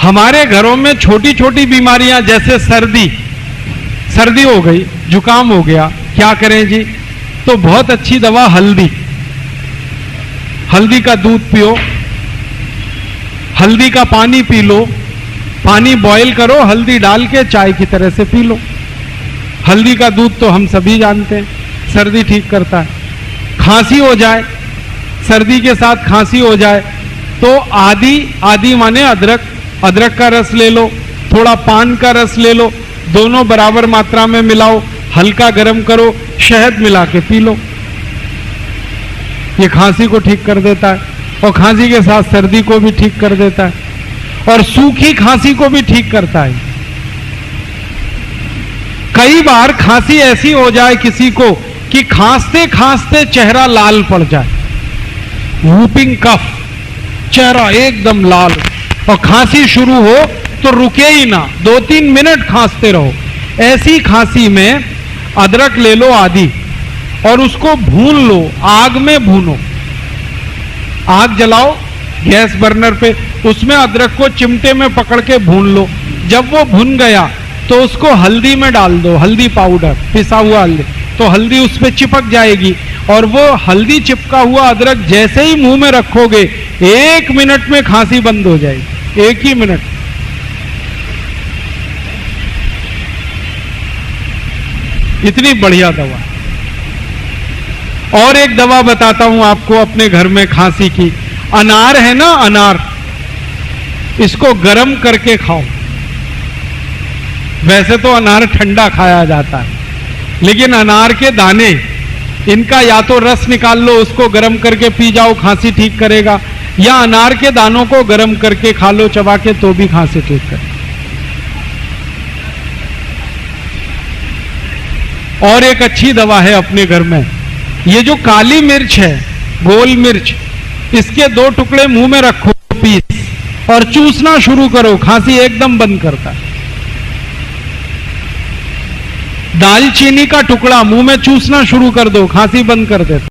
हमारे घरों में छोटी छोटी बीमारियां जैसे सर्दी हो गई, जुकाम हो गया, क्या करें जी? तो बहुत अच्छी दवा हल्दी का दूध पियो, हल्दी का पानी पी लो, पानी बॉईल करो, हल्दी डाल के चाय की तरह से पी लो। हल्दी का दूध तो हम सभी जानते हैं, सर्दी ठीक करता है। खांसी हो जाए, सर्दी के साथ खांसी हो जाए तो आदि माने अदरक का रस ले लो, थोड़ा पान का रस ले लो, दोनों बराबर मात्रा में मिलाओ, हल्का गर्म करो, शहद मिला के पी लो। ये खांसी को ठीक कर देता है और खांसी के साथ सर्दी को भी ठीक कर देता है और सूखी खांसी को भी ठीक करता है। कई बार खांसी ऐसी हो जाए किसी को कि खांसते खांसते चेहरा लाल पड़ जाए, वूपिंग कफ, चेहरा एकदम लाल, और खांसी शुरू हो तो रुके ही ना, 2-3 मिनट खांसते रहो। ऐसी खांसी में अदरक ले लो आदि और उसको भून लो, आग में भूनो, आग जलाओ गैस बर्नर पे, उसमें अदरक को चिमटे में पकड़ के भून लो। जब वो भुन गया तो उसको हल्दी में डाल दो, हल्दी पाउडर, पिसा हुआ हल्दी, तो हल्दी उस पर चिपक जाएगी और वो हल्दी चिपका हुआ अदरक जैसे ही मुंह में रखोगे 1 मिनट में खांसी बंद हो जाएगी, 1 ही मिनट। इतनी बढ़िया दवा। और एक दवा बताता हूं आपको अपने घर में खांसी की। अनार है ना, अनार, इसको गर्म करके खाओ। वैसे तो अनार ठंडा खाया जाता है, लेकिन अनार के दाने, इनका या तो रस निकाल लो, उसको गर्म करके पी जाओ, खांसी ठीक करेगा, या अनार के दानों को गर्म करके खा लो चबा के, तो भी खांसी ठीक करे। और एक अच्छी दवा है अपने घर में, ये जो काली मिर्च है, गोल मिर्च, इसके 2 टुकड़े मुंह में रखो पीस और चूसना शुरू करो, खांसी एकदम बंद करता है। दालचीनी का टुकड़ा मुंह में चूसना शुरू कर दो, खांसी बंद कर देता।